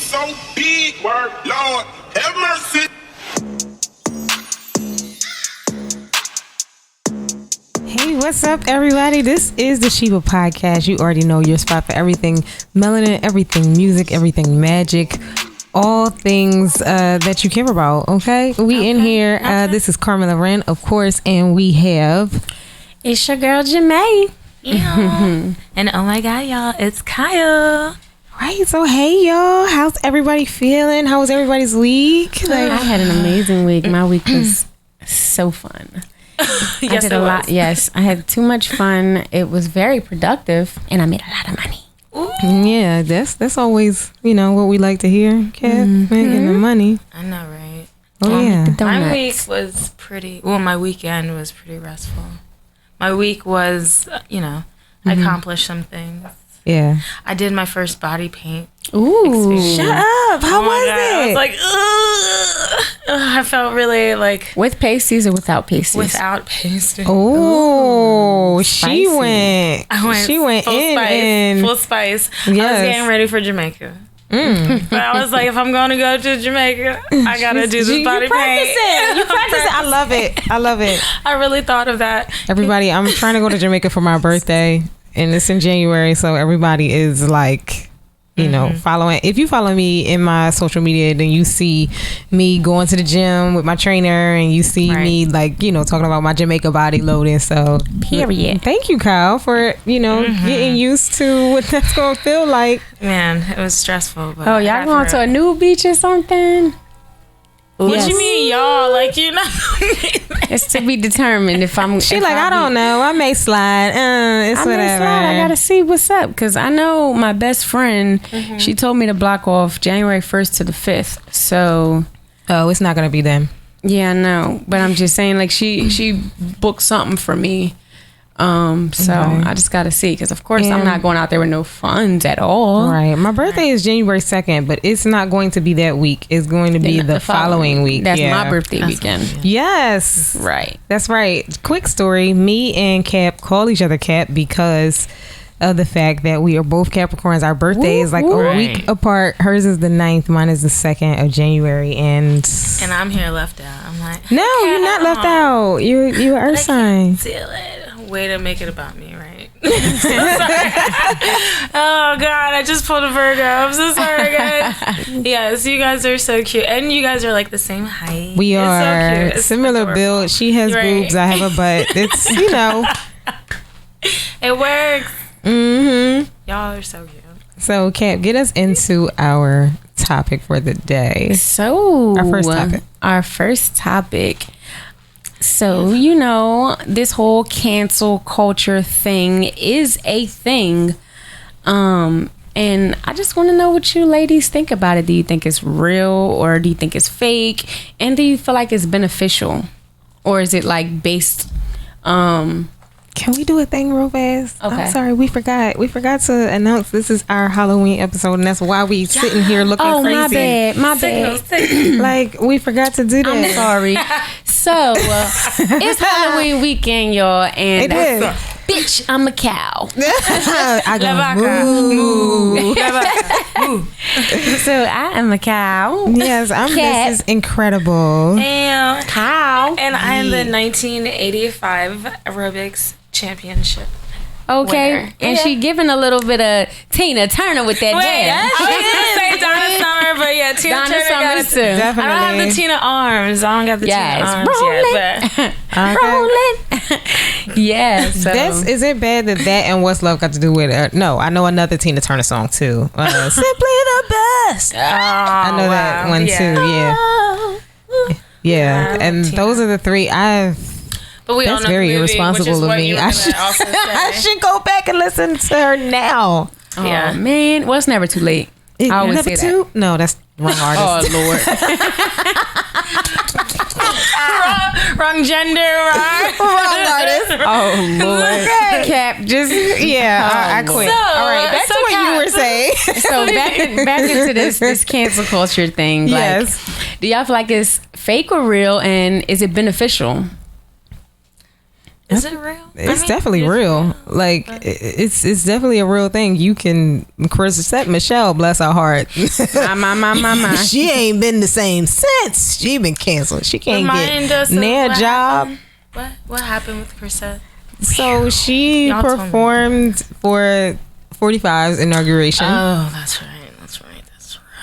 so big, word, Lord, have mercy. Hey, what's up, everybody? This is the Sheba Podcast. You already know your spot for everything melanin, everything music, everything magic, all things that you care about. Okay, we in here. This is Carmela Wren, of course, and we have. It's your girl Jamae. Yeah. And oh my God, y'all, it's Kyle. Right, so hey y'all, how's everybody feeling? How was everybody's week? I had an amazing week. My week was so fun. Yes, I did a lot. Yes, I had too much fun. It was very productive, and I made a lot of money. Yeah, that's always what we like to hear. Cat making the money. I know, right? Oh yeah. My week was my weekend was pretty restful. My week was, I accomplished some things. Yeah. I did my first body paint. Ooh, experience. Shut up! How was it? I was like, ugh. I felt really like with pasties or without pasties? Without pasties. Oh, spicy. She went full in. full spice. Yes. I was getting ready for Jamaica. But I was like, if I'm going to go to Jamaica, I gotta do this body paint. You practice it. I love it. I really thought of that. Everybody, I'm trying to go to Jamaica for my birthday, and it's in January, so everybody is like, following. If you follow me in my social media, then you see me going to the gym with my trainer, and you see me talking about my Jamaica body loading. So period. Thank you, Kyle, for getting used to what that's gonna feel like. Man, it was stressful. But y'all going to a new beach or something? What you mean, y'all? It's to be determined if I'm. She I don't know. I may slide. It's whatever. May slide. I gotta see what's up because I know my best friend. She told me to block off January 1st to the 5th. So, it's not gonna be them. Yeah, no. But I'm just saying, she booked something for me. So I just gotta see because of course I'm not going out there with no funds at all. Right. My birthday is January 2nd, but it's not going to be that week. It's going to be the following week. That's my birthday weekend. Yes. Right. That's right. Quick story. Me and Cap call each other Cap because of the fact that we are both Capricorns. Our birthday is a week apart. Hers is the 9th. Mine is the 2nd of January. And I'm here left out. I'm like, no, you're not left out. You're Earth sign. Feel it. Way to make it about me, right? Oh God, I just pulled a Virgo. I'm so sorry, guys. Yes, you guys are so cute, and you guys are like the same height. We are so cute. It's similar adorable. build. She has boobs. I have a butt. It's It works. Y'all are so cute. So, Cap, get us into our topic for the day. So, our first topic. So, this whole cancel culture thing is a thing. And I just want to know what you ladies think about it. Do you think it's real or do you think it's fake? And do you feel like it's beneficial? Or is it based... Can we do a thing real fast? Okay. I'm sorry, we forgot. We forgot to announce this is our Halloween episode, and that's why we sitting here looking crazy. My bad. We forgot to do that. I'm sorry. So, it's Halloween weekend, y'all, and bitch, I'm a cow. I got moo. So, I am a cow. Yes, I'm Mrs. Incredible. And cow. And I'm the 1985 aerobics championship. Okay, winner. And she giving a little bit of Tina Turner with that dance. I was gonna say Donna Summer, but yeah, Tina Donna Turner Summer got too. Definitely. I don't have the Tina arms. I don't got the Tina arms yet. But Rolling. Yeah. So. Is it bad that and What's Love got to do with it? No, I know another Tina Turner song too. Simply the Best. I know that one too. Yeah. And Tina. Those are the three But we that's all know very the movie, irresponsible of me. I should go back and listen to her now. Yeah. Oh man, well, it's never too late. I always say that. No, that's wrong artist. Oh Lord. wrong gender, wrong artist. Oh Lord. Cap, just I quit. So, all right, back to what you were saying. So back into this cancel culture thing. Yes. Do y'all feel like it's fake or real, and is it beneficial? Is it real? It's definitely real. Like it's definitely a real thing. You can, Michelle, bless her heart. My. She ain't been the same since she been canceled. She can't Remind us get of near a what job. happened. What happened with Chrisette? So she Y'all told me. performed for 45's inauguration. Oh, that's right.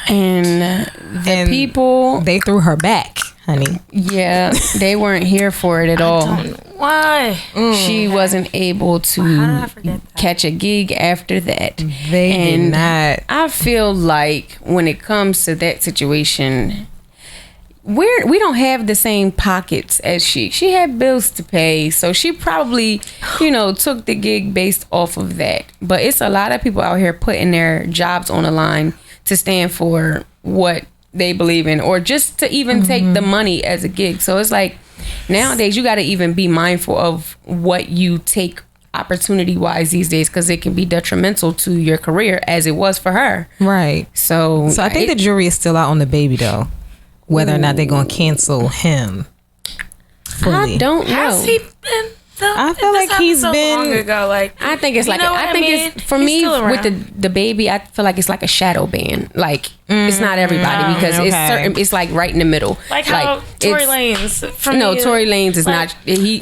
And And people, they threw her back, honey. yeah, they weren't here for it at all. Why? She wasn't able to How did I forget that? catch a gig after that. They And did not. I feel like when it comes to that situation, we don't have the same pockets as she. She had bills to pay, so she probably, took the gig based off of that. But it's a lot of people out here putting their jobs on the line to stand for what they believe in, or just to even take the money as a gig. So it's like nowadays you got to even be mindful of what you take opportunity wise these days, because it can be detrimental to your career as it was for her. Right. So I think the jury is still out on the baby though, whether or not they're gonna cancel him fully. I don't know. Has he been? I feel like he's so been- long ago. Like I think it's you like know what I think mean? it's for He's me still with around. the baby. I feel like it's like a shadow ban. Like it's not everybody because it's okay. certain. It's like right in the middle. like how Tory it's- Lanez. From No, you, Tory Lanez is like, not.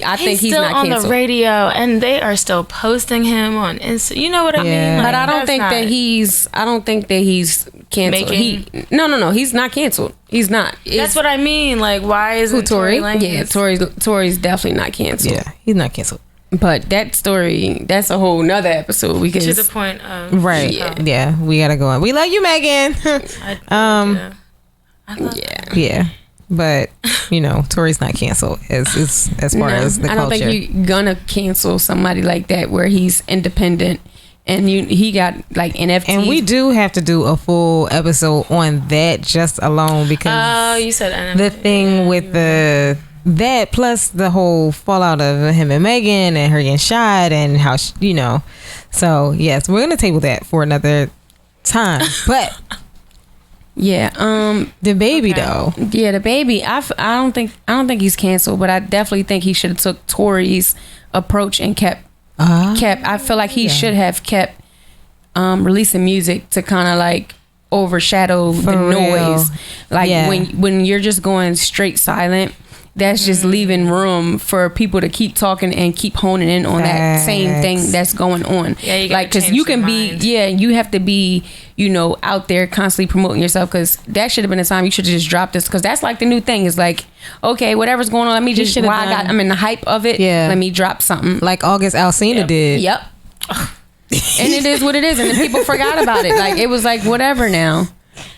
I think he's still not on canceled. the radio, and they are still posting him on Insta. You know what I Yeah. mean? But I don't that's think not- that he's. I don't think that he's canceled. Making- No. He's not canceled. He's not. That's what I mean. Like, why is it Tory? Tory Lanez? Yeah, Tory's definitely not canceled. Yeah, he's not canceled. But that story, that's a whole nother episode because To the point of Right. Yeah. Yeah, we gotta go on. We love you, Megan. I love yeah. Yeah. But Tori's not canceled as far as the I don't culture. think you're gonna cancel somebody like that where he's independent and he got like NFTs. And we do have to do a full episode on that just alone because Oh, you said NFT. the thing with that plus the whole fallout of him and Megan and her getting shot and how so yes, we're gonna table that for another time. But yeah, the baby Okay. though, yeah, the baby. I don't think he's canceled, but I definitely think he should have took Tory's approach and kept. I feel like he should have kept releasing music to kind of like overshadow the real. noise. Like Yeah. when you're just going straight silent, that's just leaving room for people to keep talking and keep honing in on that same thing Facts. that's going on. Yeah, you gotta like because change you their can be mind. you have to be out there constantly promoting yourself, because that should have been the time you should have just dropped this, because that's like the new thing is like, okay, whatever's going on, let me just should've while done- I'm in the hype of it, Yeah. let me drop something. like August Alsina did. Yep. And it is what it is, and the people forgot about it. Like it was like whatever now.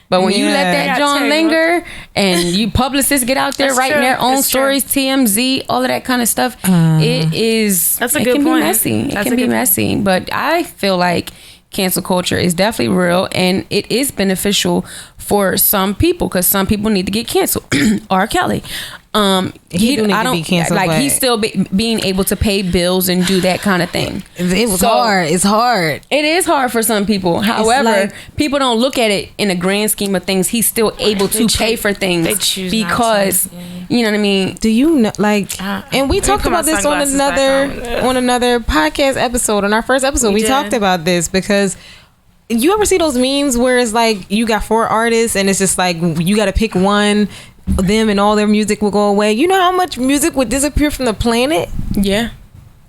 But when you let Yeah. that Yeah, John tell you linger and you publicists get out there That's writing true. their own That's true. stories, TMZ, all of that kind of stuff, it is. That's a it good can point. Be messy. It That's can a be good point. messy. But I feel like cancel culture is definitely real, and it is beneficial for some people because some people need to get canceled. R. Kelly. He do need to be canceled, Like but- he's still being able to pay bills and do that kind of thing. It was So- hard. It's hard. It is hard for some people. However, like- people don't look at it in a grand scheme of things. He's still able to pay for things they choose not because to, yeah. you know what I mean. Do you know, like, and we let me talked put my about this on sunglasses back another podcast episode, on our first episode. We did. talked about this because you ever see those memes where it's like you got 4 artists and it's just like you got to pick one, them and all their music will go away. You know how much music would disappear from the planet? Yeah.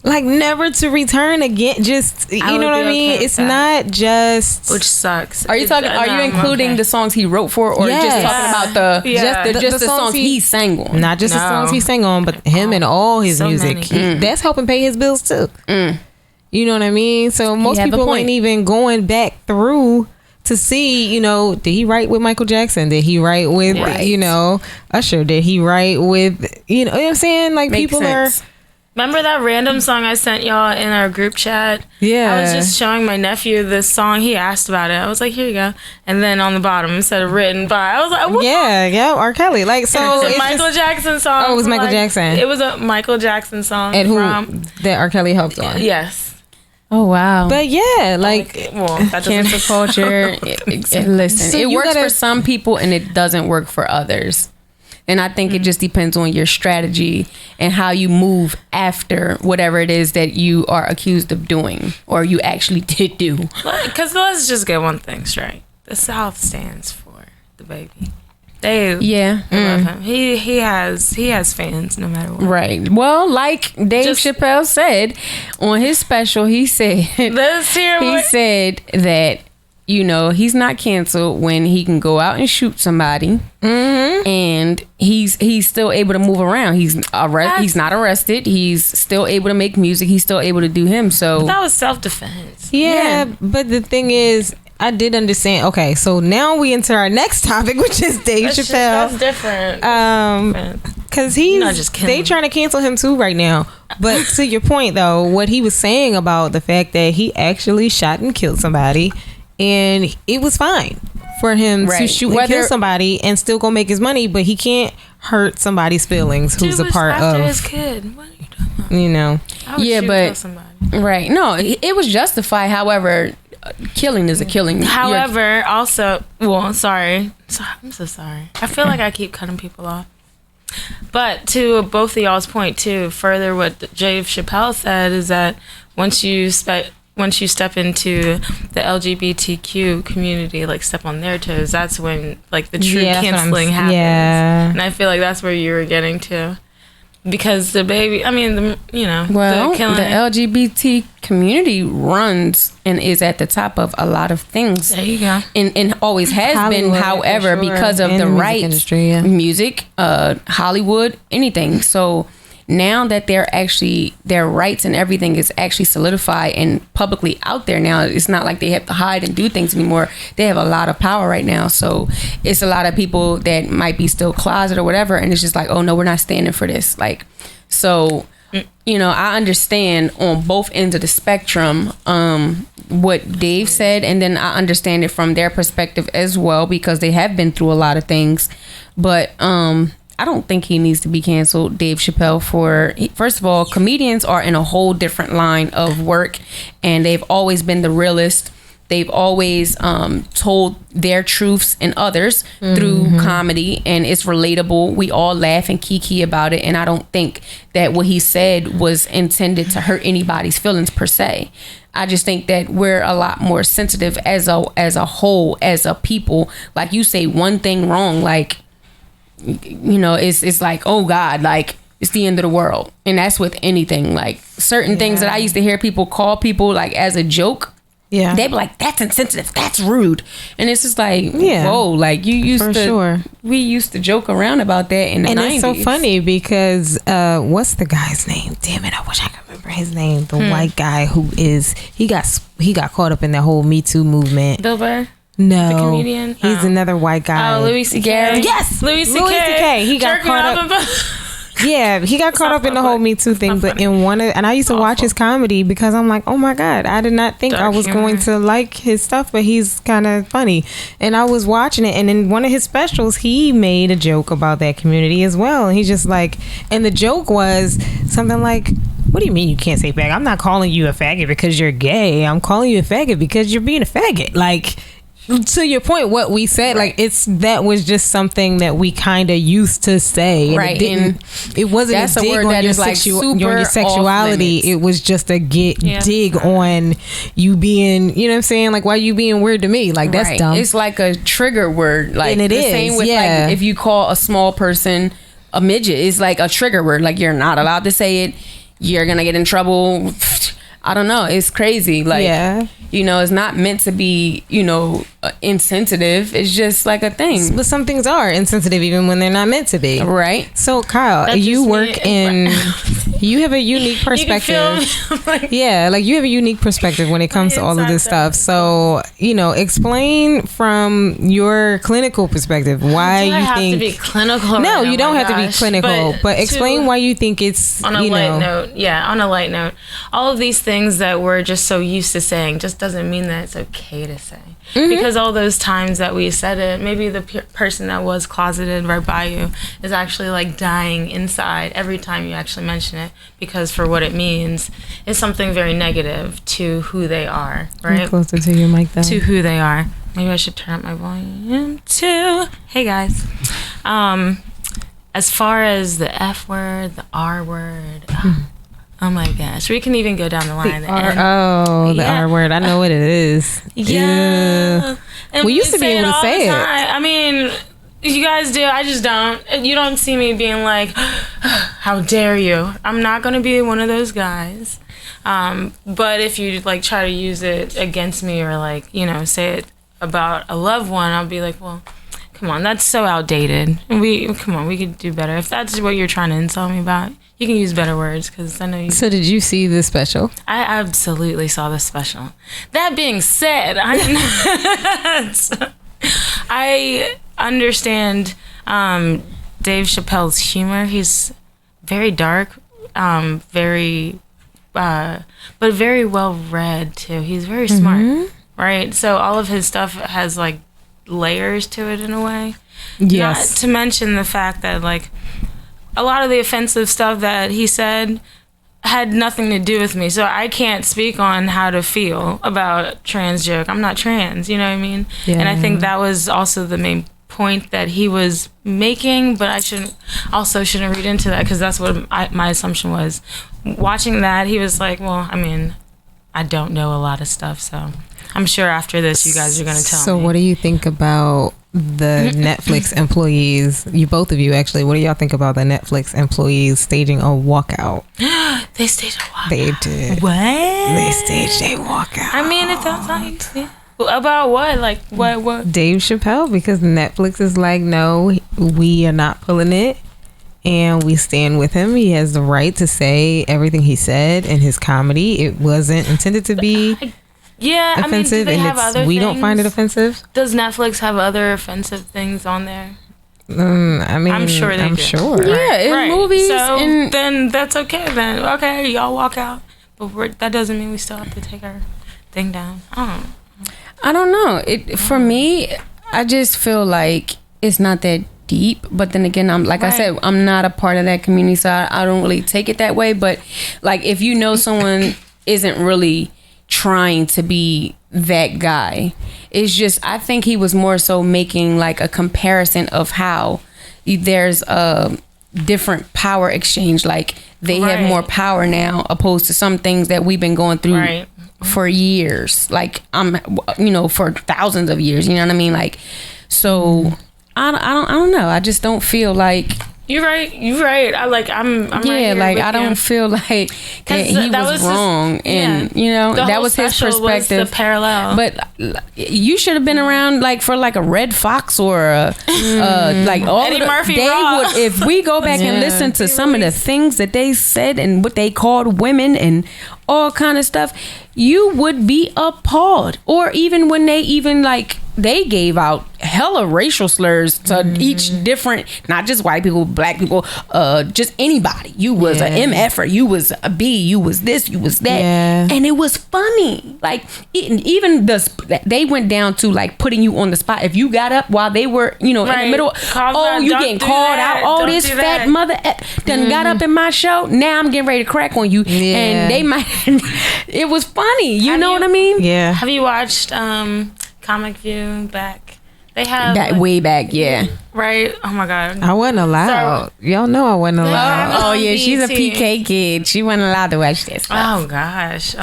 Like never to return again. Just you would know what I be mean? okay with It's that. not just Which sucks. Are you talking? Are you including the songs he wrote for, or Yes. just talking about the Yeah. just the songs he sang on? not just the No. songs he sang on, but him and all his So music. many. That's helping pay his bills too. You know what I mean? So most have a people point. ain't even going back through to see, did he write with Michael Jackson? Did he write with, Right. Usher? Did he write with, you know what I'm saying? Like Makes people sense. Remember that random song I sent y'all in our group chat? Yeah. I was just showing my nephew this song. He asked about it. I was like, here you go. And then on the bottom it said written by. I was like, what? yeah, R. Kelly. Like, so It was a it's Michael just- Jackson song. Oh, it was from, Michael Jackson. It was a Michael Jackson song. and who from, that R. Kelly helped on. Yes. Oh wow. But yeah, like, Well, that doesn't Cancel culture. Listen, So it you works gotta- for some people and it doesn't work for others. And I think it just depends on your strategy and how you move after whatever it is that you are accused of doing or you actually did do. Because let's just get one thing straight. The South stands for the baby. They love him. He has fans no matter what. Right. Well, like Dave Just- Chappelle said on his special, he said Let's hear he what said that, you know, he's not canceled when he can go out and shoot somebody, and he's still able to move around. He's not arrested. He's still able to make music. He's still able to do him. So that was self-defense. Yeah, but the thing is, I did understand. Okay, so now we enter our next topic, which is Dave Chappelle. That's different. Because Not just killing they him. trying to cancel him too right now. But to your point though, what he was saying about the fact that he actually shot and killed somebody, and it was fine for him to Right. shoot and kill somebody and still go make his money, but he can't hurt somebody's feelings who's Dude a part was after of, his kid. What are you talking about? you know. I would Yeah, shoot but- kill somebody. right. No, it was justified. However, killing is a killing. However, also, well, sorry. I'm so sorry. I feel like I keep cutting people off. But to both of y'all's point too, further what Dave Chappelle said is that once you step into the LGBTQ community, like step on their toes, that's when like the true Yeah, that's what I'm- canceling happens. yeah. And I feel like that's where you were getting to. Because the baby, I mean, the Well, the killing. the LGBT community runs and is at the top of a lot of things. There you go. And always has been. Hollywood, However, for sure. because of And the the music rights, industry, yeah. music, Hollywood, anything. So now that their rights and everything is actually solidified and publicly out there now, it's not like they have to hide and do things anymore. They have a lot of power right now. So it's a lot of people that might be still closet or whatever, and it's just like, oh no, we're not standing for this. Like, so you know, I understand on both ends of the spectrum what Dave said, and then I understand it from their perspective as well, because they have been through a lot of things. But I don't think he needs to be canceled, Dave Chappelle, first of all, comedians are in a whole different line of work, and they've always been the realest. They've always told their truths and others through comedy, and it's relatable. We all laugh and kiki about it, and I don't think that what he said was intended to hurt anybody's feelings per se. I just think that we're a lot more sensitive as a whole, as a people. Like, you say one thing wrong, like, you know, it's like, oh God, like it's the end of the world. And that's with anything. Like certain things that I used to hear people call people like as a joke. Yeah. They'd be like, that's insensitive, that's rude. And it's just like, Yeah. whoa, like you used For to sure. we used to joke around about that in the And 90s. it's so funny because what's the guy's name? Damn it, I wish I could remember his name. The white guy who he got caught up in that whole Me Too movement. Bill Burr. No, The comedian? He's Oh. another white guy. Oh, Louis C.K. Gary. Yes, Louis C.K. Louis C.K. He got Jerking caught off up. in- Yeah, he got caught up in the whole Me Too thing. But in and I used to watch his comedy because I'm like, oh my God, I did not think I Dark was humor. going to like his stuff, but he's kind of funny. And I was watching it, and in one of his specials, he made a joke about that community as well. And he's just like, and the joke was something like, what do you mean you can't say faggot? I'm not calling you a faggot because you're gay. I'm calling you a faggot because you're being a faggot. Like, to your point, what we said, like that was just something that we kind of used to say, and Right, it wasn't that's a a dig word on that your, is, like, on super your sexuality. off limits. It was just a Yeah. dig on you being, you know what I'm saying? Like, why you being weird to me? Like, that's Right. dumb. It's like a trigger word. Like And it the is, same with yeah. like if you call a small person a midget, it's like a trigger word. Like you're not allowed to say it. You're gonna get in trouble. I don't know. It's crazy. Like, Yeah. you know, it's not meant to be, you know, insensitive. It's just like a thing. But some things are insensitive even when they're not meant to be. Right. So, Kyle, That you just work mean- in, you have a unique You can perspective. feel me. I'm like, Yeah, like you have a unique perspective when it comes to all of this stuff. So, you know, explain from your clinical perspective why do I you have think. to be clinical? No, right you now? don't My have to be gosh. clinical, but explain to- why you think it's, on a you light know. note, yeah, on a light note, all of these things that we're just so used to saying just doesn't mean that it's okay to say. Because all those times that we said it, maybe the person that was closeted right by you is actually like dying inside every time you actually mention it, because for what it means is something very negative to who they are, right? Closer to your mic, though. To who they are. Maybe I should turn up my volume too. Hey guys. as far as the F word, the R word, oh my gosh, we can even go down the line. The R word. I know what it is. Yeah. And we used to be able to say it. I mean, you guys do. I just don't. You don't see me being like, how dare you? I'm not going to be one of those guys. But if you like try to use it against me or like, you know, say it about a loved one, I'll be like, well, come on, that's so outdated. We could do better. If that's what you're trying to insult me about, you can use better words because I know you. So did you see the special? I absolutely saw the special. That being said, I understand Dave Chappelle's humor. He's very dark, but very well read too. He's very smart, right? So all of his stuff has like layers to it in a way. Yes. Not to mention the fact that like a lot of the offensive stuff that he said had nothing to do with me. So I can't speak on how to feel about a trans joke. I'm not trans, you know what I mean? Yeah. And I think that was also the main point that he was making, but I shouldn't read into that because that's what my assumption was. Watching that, he was like, well, I mean, I don't know a lot of stuff, so I'm sure after this you guys are going to tell me. So what do you think about the Netflix employees? Both of you actually, what do y'all think about the Netflix employees staging a walkout? They staged a walkout. They did. What? They staged a walkout. I mean, it sounds like... Yeah. About what? Like, what? Dave Chappelle, because Netflix is like, no, we are not pulling it. And we stand with him. He has the right to say everything he said in his comedy. It wasn't intended to be offensive. I mean, do they have other we things? don't find it offensive. Does Netflix have other offensive things on there? I mean, I'm sure they do. Sure. Yeah, in movies. So and then that's okay. Then okay, y'all walk out, but that doesn't mean we still have to take our thing down. I don't know. For me, I just feel like it's not that deep. But then again, I said, I'm not a part of that community, so I don't really take it that way. But like, if you know someone isn't really trying to be that guy, it's just, I think he was more so making like a comparison of how there's a different power exchange. Like they have more power now, opposed to some things that we've been going through for years, like for thousands of years, you know what I mean? Like, so I don't know. I just don't feel like you're right. I'm right here like with I don't you. feel like that he was wrong, and that was his perspective. Was the parallel, but you should have been around like for like a Red Fox or like all Eddie Murphy. They would, if we go back and listen to some of the things that they said and what they called women and all kind of stuff, you would be appalled. Or even when they gave out hella racial slurs to each different, not just white people, black people, just anybody. You was a MF, you was a B, you was this, you was that, and it was funny. Like even they went down to like putting you on the spot. If you got up while they were, in the middle, you getting called out. Oh, this fat mother done got up in my show. Now I'm getting ready to crack on you, and they might. It was funny. You know what I mean? Yeah. Have you watched Comic View back? They have that way back, yeah. Right? Oh my God. I wasn't allowed. Y'all know I wasn't allowed. Oh yeah, she's a PK kid. She wasn't allowed to watch this. Oh gosh.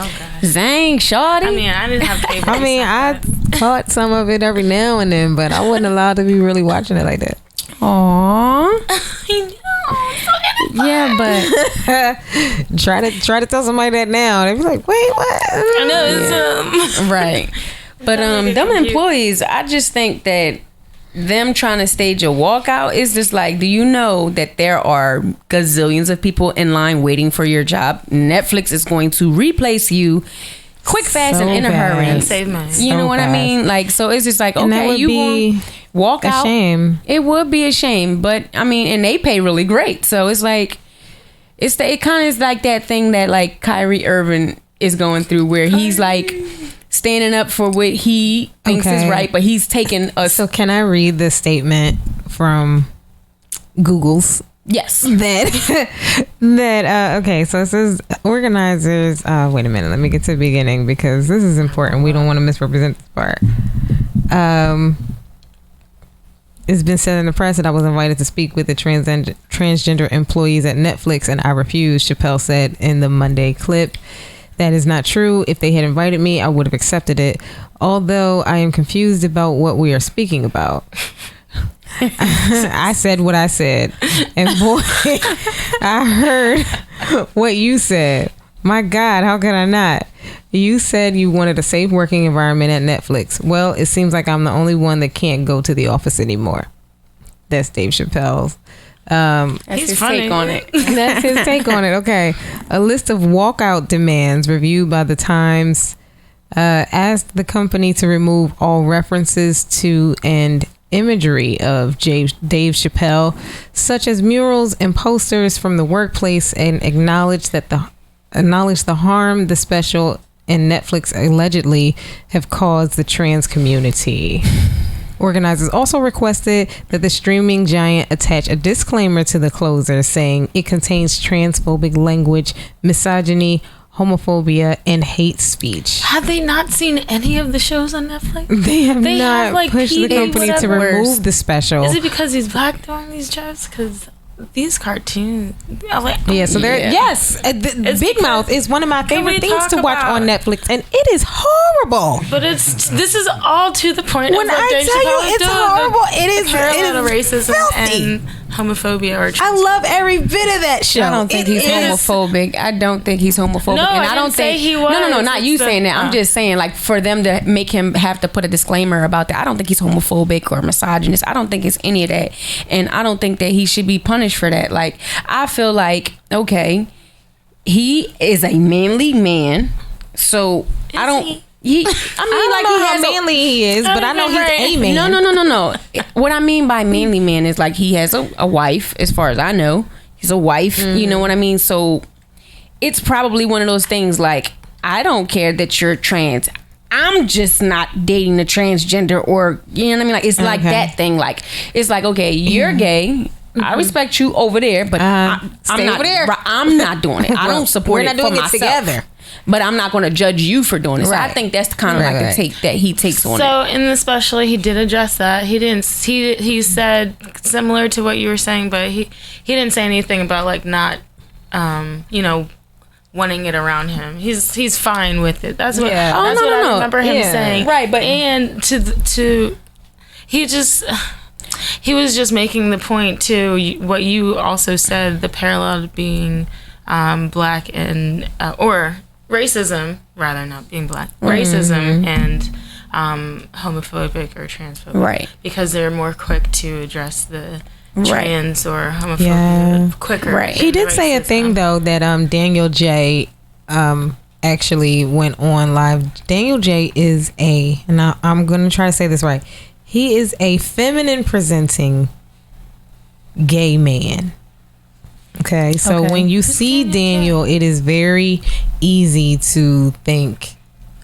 Zang, shorty. I mean, I didn't have cable. I caught some of it every now and then, but I wasn't allowed to be really watching it like that. Aww. I know. Yeah, but try to tell somebody that now. They be like, wait, what? I know it's right. But them employees, I just think that them trying to stage a walkout is just like, do you know that there are gazillions of people in line waiting for your job? Netflix is going to replace you quick, fast, and in a hurry. And save money. You know what I mean? Like, so it's just like, okay, you will walk out. Shame. It would be a shame, but I mean, and they pay really great. So it's like, it kind of is like that thing that like Kyrie Irving is going through, where he's like standing up for what he thinks is right, but he's taking a. So can I read the statement from Google's? Yes. Okay, so it says organizers. Wait a minute, let me get to the beginning because this is important. We don't want to misrepresent this part. it's been said in the press that I was invited to speak with the transgender employees at Netflix, and I refused, Chappelle said in the Monday clip. That is not true. If they had invited me, I would have accepted it. Although I am confused about what we are speaking about. I said what I said. And boy, I heard what you said. My God, how could I not? You said you wanted a safe working environment at Netflix. Well, it seems like I'm the only one that can't go to the office anymore. That's Dave Chappelle's. That's He's his funny. take on it. That's his take on it. Okay. A list of walkout demands reviewed by the Times asked the company to remove all references to and imagery of Dave Chappelle, such as murals and posters from the workplace, and acknowledge the harm the special and Netflix allegedly have caused the trans community. Organizers also requested that the streaming giant attach a disclaimer to the closer saying it contains transphobic language, misogyny, homophobia, and hate speech. Have they not seen any of the shows on Netflix? They have not like, pushed the PD company to whatever. remove the special. Is it because he's black during these shows? Because these cartoons, I'm like, Yeah, so there. Yeah. Yes, It's Big because- Mouth is one of my Can we favorite things talk to watch about- on Netflix, and it is horrible. But this is all to the point When of what I Dave tell you Chappelle is it's doing, horrible, the it is parallel to racism filthy. and homophobia or I love every bit of that show. I don't think he's is- homophobic. I don't think he's homophobic. No, and I I don't didn't say think he No, was. not you It's saying that. I'm the- just saying, like, for them to make him have to put a disclaimer about that. I don't think he's homophobic or misogynist. I don't think it's any of that. And I don't think that he should be punished for that. Like, I feel like, okay, he is a manly man. So I don't he? he I mean, I like, don't he know how has a- manly he is, but I know he's a man. No. What I mean by manly man is like he has a wife, as far as I know. He's a wife, you know what I mean? So it's probably one of those things like, I don't care that you're trans. I'm just not dating a transgender, or, you know what I mean? Like, it's like Okay. that thing. Like, it's like, okay, you're gay. I respect you over there, but I'm stay not over there. I'm not doing it. I don't support We're it not doing for it myself. together. But I'm not going to judge you for doing it. So I Right. think that's kind of Right, like right. the take that he takes on it. So in the special, he did address that. He didn't. He said similar to what you were saying, but he didn't say anything about like not, wanting it around him. He's fine with it. That's what. Yeah. That's Oh, no, what no, I no. remember him Yeah. saying. Right, but- and he was just making the point to what you also said, the parallel being black and or racism, rather, not being black, racism and homophobic or transphobic, Right. because they're more quick to address the Right. trans or homophobia Yeah. quicker. Right. He than did say a racism. thing though that Daniel J actually went on live. Daniel J is now I'm gonna try to say this right. He is a feminine presenting gay man. Okay, so Okay. when you see Daniel, it is very easy to think,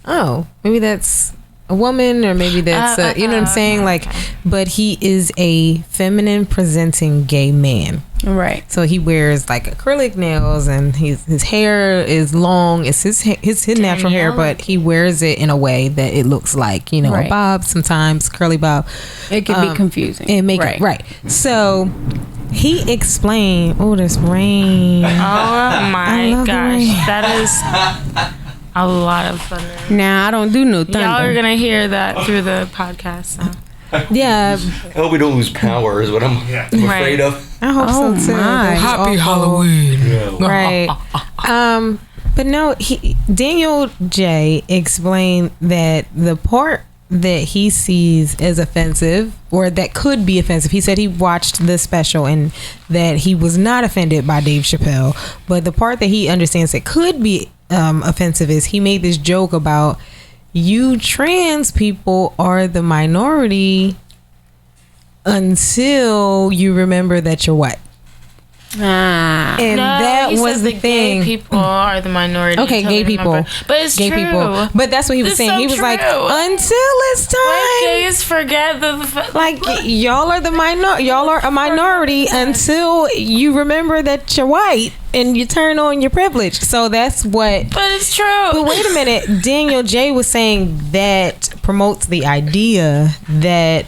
oh, maybe that's a woman, or maybe that's you know what I'm saying? Like, but he is a feminine presenting gay man. Right. So he wears like acrylic nails, and his hair is long. It's his natural hair, but he wears it in a way that it looks like, a Right. bob, sometimes curly bob. It can be confusing. And make it right. So he explained, oh, there's rain. Oh I my love the rain. gosh, that is a lot of fun. Now, I don't do no thunder. Y'all are gonna hear that through the podcast. So. Yeah, I hope we don't lose power is what I'm afraid of. I hope Oh, so too. my. That's Happy awful. Yeah. Right. But no, Daniel J explained that the part that he sees as offensive, or that could be offensive, he said he watched the special and that he was not offended by Dave Chappelle, but the part that he understands that could be offensive is he made this joke about, you trans people are the minority until you remember that you're white. And No, that he was said the thing. Gay people are the minority. Okay, until gay they remember. people. But it's Gay true. people. But that's what he was It's saying. so He was like, true. until it's Like, time. gays forget the Like, y'all are y'all are a minority until you remember that you're white and you turn on your privilege. So that's what. But it's true. But wait a minute. Daniel J was saying that promotes the idea that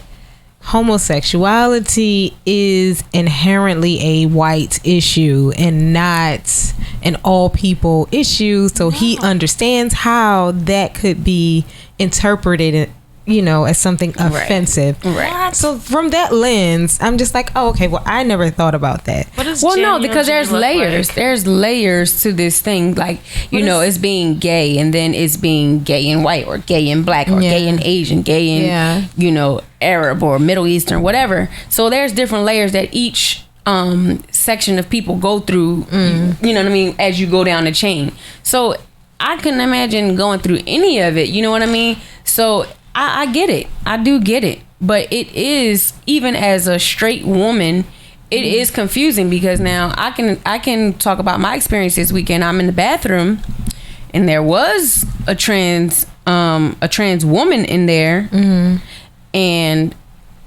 homosexuality is inherently a white issue and not an all people issue. So he understands how that could be interpreted, as something offensive. Right. So from that lens, I'm just like, oh, okay, well, I never thought about that. What does Well, no, genuine because there's look layers. like? There's layers to this thing. Like, it's being gay, and then it's being gay and white, or gay and black, or gay and Asian, gay and, Arab or Middle Eastern, whatever. So there's different layers that each section of people go through, you know what I mean, as you go down the chain. So I couldn't imagine going through any of it, you know what I mean? So I get it. I do get it. But it is, even as a straight woman, it is confusing, because now I can talk about my experience this weekend. I'm in the bathroom, and there was a trans woman in there, and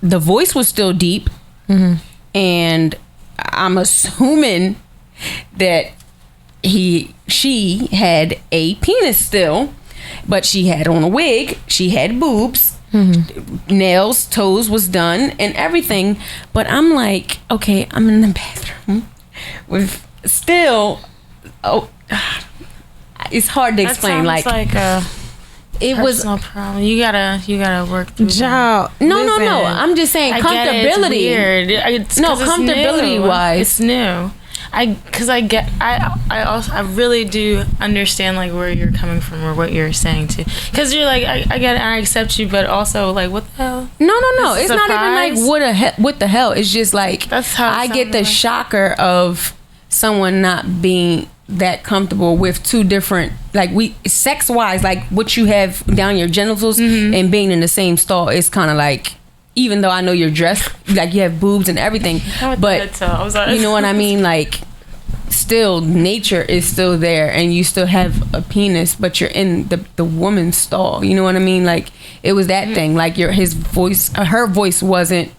the voice was still deep, and I'm assuming that she had a penis still, but she had on a wig, she had boobs, nails, toes was done, and everything. But I'm like, okay, I'm in the bathroom with still, it's hard to explain. That sounds like a it was personal problem. You gotta work through that. Child, no. listen. I'm just saying I get it, it's comfortability. weird. It's No, 'cause it's comfortability new. wise. It's new. I really do understand like where you're coming from or what you're saying too. Because you're like, I get it, I accept you, but also like, what the hell? No. It's It's not even surprise. like what the hell. It's just like That's how it I get the sounded like. shocker of someone not being that comfortable with two different, like, we sex wise, like what you have down your genitals and being in the same stall is kind of like, even though I know you're dressed like you have boobs and everything, but I was like, you know what I mean, like, still nature is still there, and you still have a penis, but you're in the woman's stall, you know what I mean? Like, it was that thing, like her voice wasn't,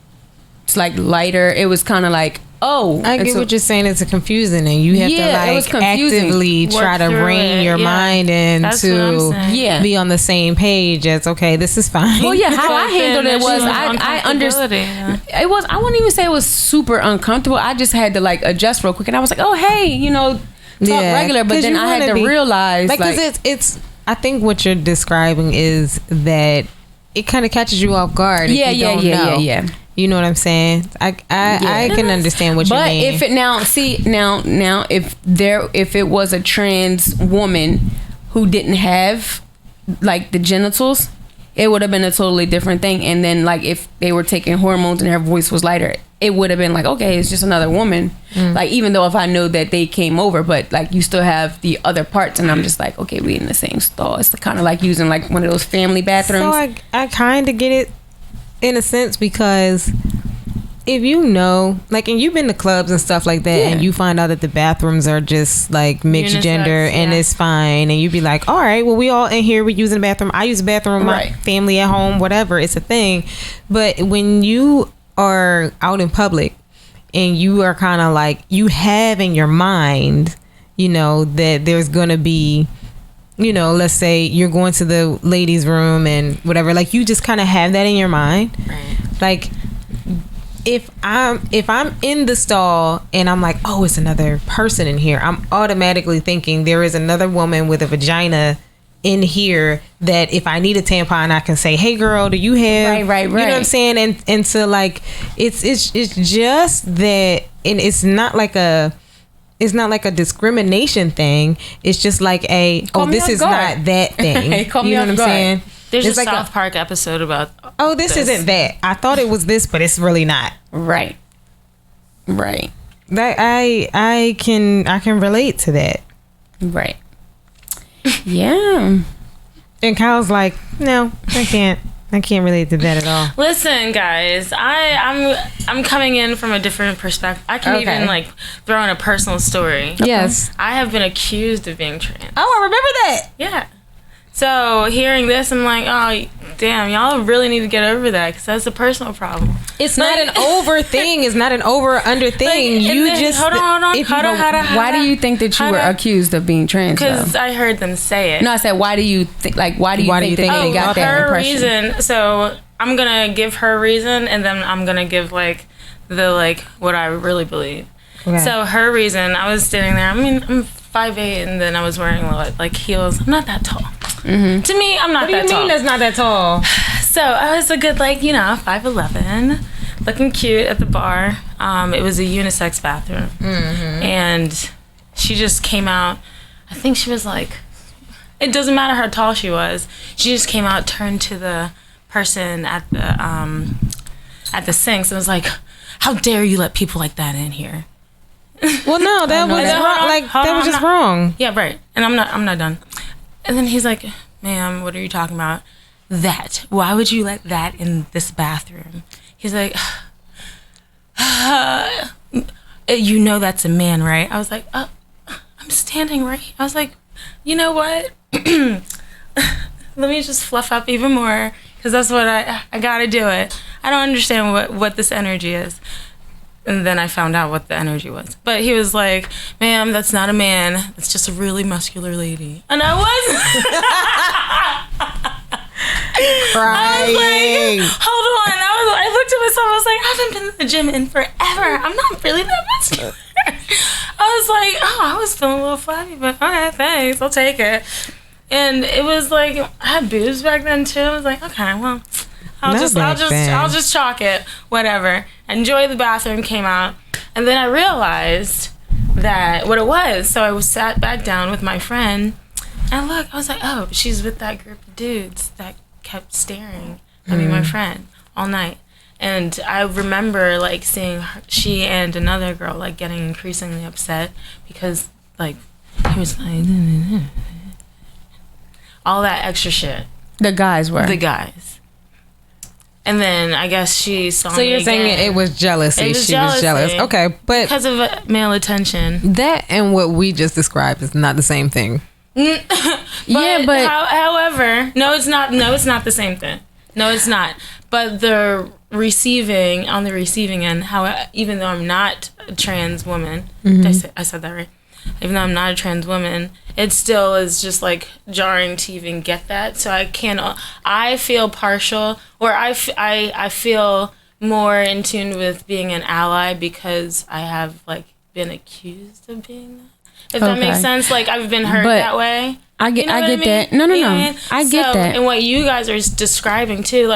it's like lighter, it was kind of like, oh, I get what you're saying. It's confusing, and you have Yeah, it was to confusing. actively Work try to through rein it, your yeah. mind in That's what I'm to saying. Yeah. be on the same page as, okay, this is fine. Well, yeah, how I But handled then it was there's I understood. uncomfortability, It was, I wouldn't even say it was super uncomfortable. I just had to like adjust real quick, and I was like, oh hey, talk regular. But 'Cause then you I had wanna to be- realize, like, because it's I think what you're describing is that it kind of catches you off guard. If you don't know. yeah. You know what I'm saying? I can understand what you But mean. if it now if it was a trans woman who didn't have like the genitals, it would have been a totally different thing. And then like if they were taking hormones and her voice was lighter, it would have been like, okay, it's just another woman. Like, even though if I know that they came over, but like you still have the other parts, and I'm just like, okay, we in the same stall. It's kind of like using like one of those family bathrooms. So I kind of get it in a sense, because if you know, like, and you've been to clubs and stuff like that, and you find out that the bathrooms are just like mixed Unisex, gender and yeah. it's fine, and you'd be like, all right, well, we all in here, we're using the bathroom. I use the bathroom with my Right. family at home, whatever, it's a thing. But when you are out in public and you are kind of like, you have in your mind, that there's gonna be, let's say you're going to the ladies' room and whatever, like, you just kind of have that in your mind. Right. Like, if I'm in the stall and I'm like, oh, it's another person in here, I'm automatically thinking there is another woman with a vagina in here that if I need a tampon, I can say, hey girl, do you have, Right. you know what I'm saying? And so like, it's just that, and it's not like a discrimination thing. It's just like Call me this off is guard. not that thing. Call me You know off what I'm guard. saying? There's It's a like South Park episode about. this isn't that. I thought it was this, but it's really not. Right. That I can relate to that. Right. Yeah. And Kyle's like, no, I can't relate to that at all. Listen, guys, I'm coming in from a different perspective. I can Okay. even like throw in a personal story. Yes. I have been accused of being trans. Oh, I remember that. Yeah. So hearing this, I'm like, oh, damn, y'all really need to get over that, because that's a personal problem. It's not an over thing. It's not an over or under thing. and You then- just hold on. if you don't- Why do you think that you were accused of being trans? Because Though? I heard them say it. No, I said, why do you think? Like, why do you think that they they got that her impression? reason. So I'm gonna give her a reason, and then I'm gonna give like what I really believe. Okay. So her reason, I was standing there. I mean, I'm 5'8", and then I was wearing like heels. I'm not that tall. Mm-hmm. To me, I'm not What do that you tall. mean that's not that tall? So I was a good 5'11", looking cute at the bar. It was a unisex bathroom, and she just came out. I think she was like, it doesn't matter how tall she was. She just came out, turned to the person at the sinks, and was like, "How dare you let people like that in here?" Well, no, that was that. wrong. Like Hold that on, was I'm just not- wrong. Yeah, right. And I'm not done. And then he's like, "Ma'am, what are you talking about? That? Why would you let that in this bathroom?" He's like, "You know that's a man, right?" I was like, "I'm standing right." I was like, "You know what? Let me just fluff up even more, because that's what I gotta do it. I don't understand what this energy is." And then I found out what the energy was. But he was like, "Ma'am, that's not a man. It's just a really muscular lady." And I was Crying. hold on. I looked at myself. I was like, I haven't been to the gym in forever. I'm not really that muscular. I was like, I was feeling a little flabby, but okay, thanks. I'll take it. And it was like, I had boobs back then too. I was like, okay, well, I'll just chalk it. Whatever. Enjoy the bathroom, came out. And then I realized that what it was. So I was sat back down with my friend, and look, I was like, oh, she's with that group of dudes that kept staring at me, my friend, all night. And I remember seeing she and another girl getting increasingly upset because he was like all that extra shit. The guys were. The guys. And then I guess she saw me. So you're saying again. it was jealousy. It was She was jealous. jealousy. Okay, but Because of male attention. that and what we just described is not the same thing. Yeah, but However, no, it's not. No, it's not the same thing. No, it's not. But on the receiving end, even though I'm not a trans woman, I said that right. Even though I'm not a trans woman, it still is just jarring to even get that. So I feel partial, or I feel more in tune with being an ally because I have been accused of being that. If that makes sense, I've been hurt But that way. I get, You know I what get mean? that. No. You know what I mean? I get that. And what you guys are describing too,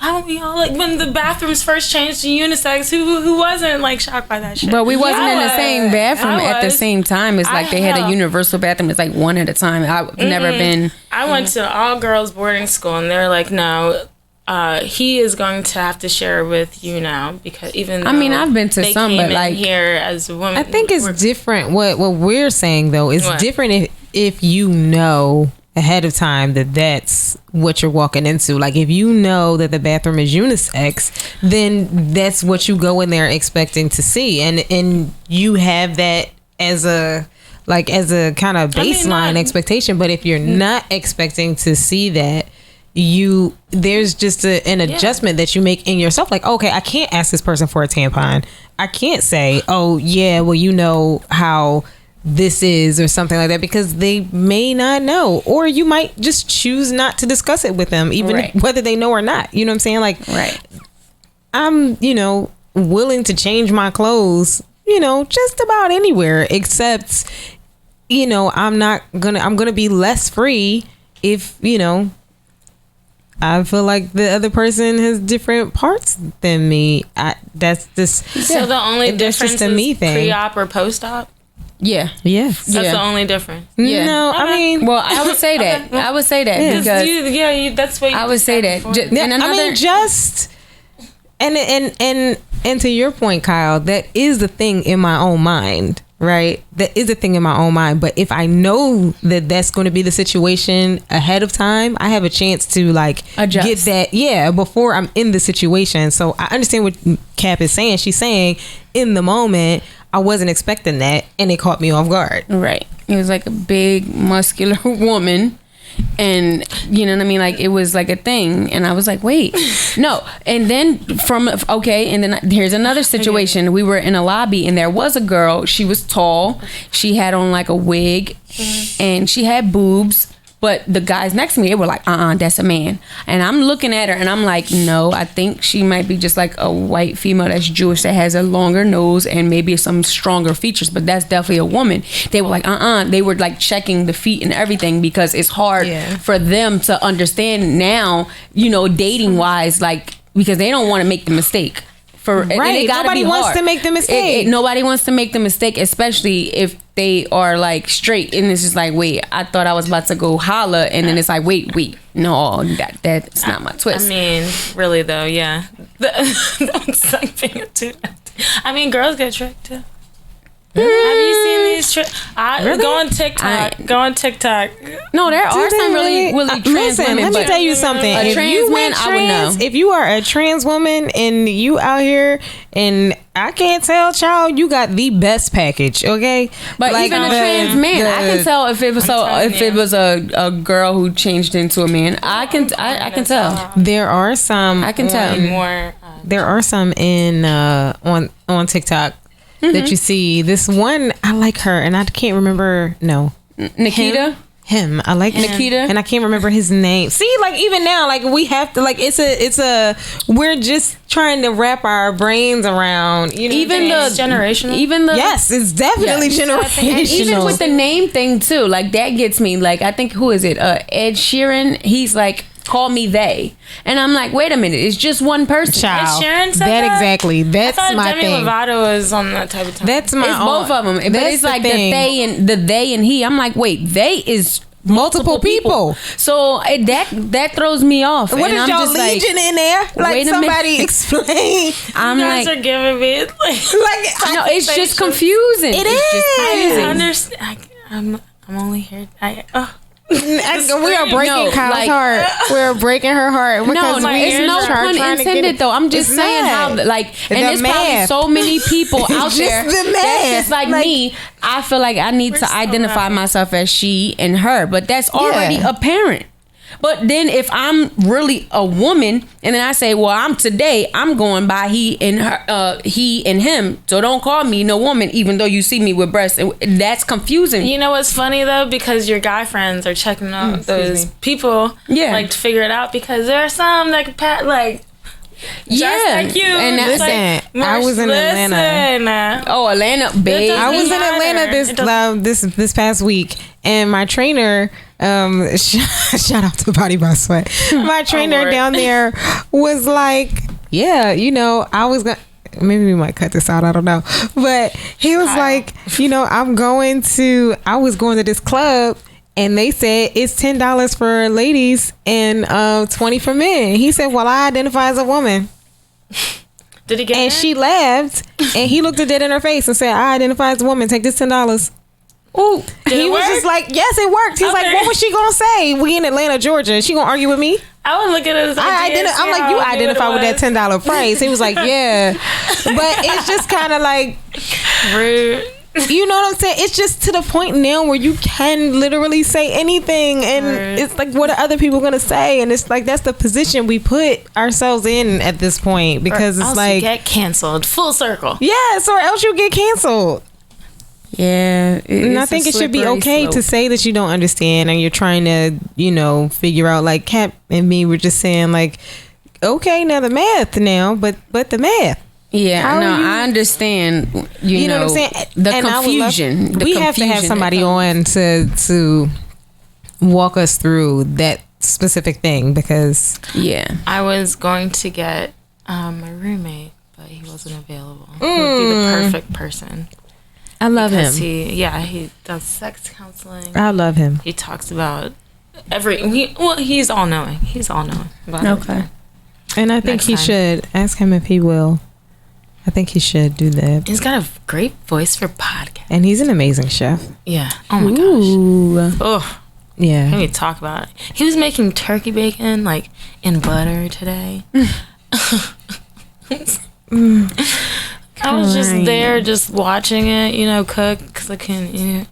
how we all when the bathrooms first changed to unisex, who wasn't shocked by that shit? But we wasn't I in the was. same bathroom I at the was. same time. It's they had a hell. universal bathroom. It's one at a time. I've never been. I went to all girls boarding school, and they're like, no. He is going to have to share with you now because even though I've been to they some, came but in here as a woman. I think it's different. What we're saying though is What? different if you know ahead of time that that's what you're walking into. If you know that the bathroom is unisex, then that's what you go in there expecting to see, and you have that as a kind of baseline expectation. But if you're not expecting to see that, there's just an adjustment that you make in yourself. Okay, I can't ask this person for a tampon. I can't say, oh yeah, well, you know how this is or something like that, because they may not know, or you might just choose not to discuss it with them, even whether they know or not. You know what I'm saying? Right. I'm, willing to change my clothes, just about anywhere, except, I'm gonna be less free if, I feel like the other person has different parts than me. That's just So the only that's difference just a me is thing. pre-op or post-op. Yeah. Yes. That's Yeah. the only difference. Yeah. No, I mean, Well, I would say that. I would say that because That's what you I would say that. before. Ju- and another, I mean, just and to your point, Kyle, that is the thing in my own mind, right? That is the thing in my own mind. But if I know that that's going to be the situation ahead of time, I have a chance to Adjust. get that, before I'm in the situation. So I understand what Cap is saying. She's saying in the moment, I wasn't expecting that, and it caught me off guard. right. It was a big, muscular woman. And you know what I mean? It was a thing. And I was like, wait, no. And then and then here's another situation. We were in a lobby and there was a girl. She was tall. She had on a wig and she had boobs, But the guys next to me, they were like, that's a man. And I'm looking at her and I'm like, no, I think she might be just like a white female that's Jewish that has a longer nose and maybe some stronger features, but that's definitely a woman. They were like, They were like checking the feet and everything because it's hard for them to understand now, dating wise, like, because they don't want to make the mistake. Right. Nobody wants to make the mistake. Nobody wants to make the mistake, especially if they are like straight and it's just like, wait, I thought I was about to go holla, and then it's like, wait, no, that's not my twist. I mean, really though, yeah. That's like being a too. I mean, girls get tricked too. Have you seen these tricks? Really? Go on TikTok. No, there are some really trans listen, women. let me tell you something. A trans man, I would know. If you are a trans woman and you out here, and I can't tell, child, you got the best package, okay? But like, even a trans man, I can tell if it was a girl who changed into a man. I can tell. There are some. I can tell more. There are some in on TikTok. That you see. This one, I like her, and I can't remember. No, Nikita. Him. I like Nikita, and I can't remember his name. See, like even now, like we have to, like it's a. We're just trying to wrap our brains around. Even the generational. Yes, it's definitely generational. And even with the name thing too, like that gets me. Like I think who is it? Ed Sheeran. He's like, call me they, and I'm like, wait a minute, it's just one person. Child, Sharon said that exactly. That's I thought my Demi thing. Lovato was on that type of time. That's my. It's both of them, but it's like the they and he. I'm like, wait, they is multiple people. So that throws me off. What and is I'm y'all just Legion like, in there? Like wait a somebody minute. explain. I'm you guys like, are giving me no, it's just confusing. It is. I understand. I'm only here. We are breaking Kyle's heart. We're breaking her heart. No, it's no pun intended though. I'm just saying how, like, and there's probably so many people out there that's just like me. I feel like I need to identify myself as she and her, but that's already apparent. But then if I'm really a woman and then I say, well, I'm going by he and her, he and him. So don't call me no woman, even though you see me with breasts. That's confusing. You know what's funny though? Because your guy friends are checking out those people, like to figure it out, because there are some that can like. Just like you. And listen, I was in Atlanta. Oh, Atlanta, babe. I was in Atlanta this past week, and my trainer, shout out to Body by Sweat. My trainer down there was like, yeah, I was gonna. Maybe we might cut this out. I don't know. But he was like, I was going to this club. And they said it's $10 for ladies and $20 for men. He said, well, I identify as a woman. Did he get it? And she laughed. And he looked at it in her face and said, I identify as a woman. Take this $10. Ooh. He was just like, yes, it worked. He's like, what was she going to say? We in Atlanta, Georgia. She going to argue with me? I would look at it as I'm like, you identify with that $10 price. He was like, yeah. But it's just kind of like rude. You know what I'm saying? It's just to the point now where you can literally say anything, and it's like, what are other people gonna say? And it's like, that's the position we put ourselves in at this point, because it's like, get canceled full circle. Yes, or else you get canceled. Yeah, and I think it should be okay to say that you don't understand and you're trying to, figure out. Like Cap and me were just saying, like, okay, now the math but the math. Yeah, I understand. You know what I'm saying? The and confusion. We have to have somebody on to walk us through that specific thing, because I was going to get my roommate, but he wasn't available. He would be the perfect person. I love him. He does sex counseling. I love him. He talks about he's all knowing. He's all knowing. Okay. And I think he should ask him if he will. I think he should do that. He's got a great voice for podcast. And he's an amazing chef. Yeah. Oh my gosh. Oh. Yeah. Let me talk about it. He was making turkey bacon like in butter today. I was just there just watching it, cook, because I couldn't eat it.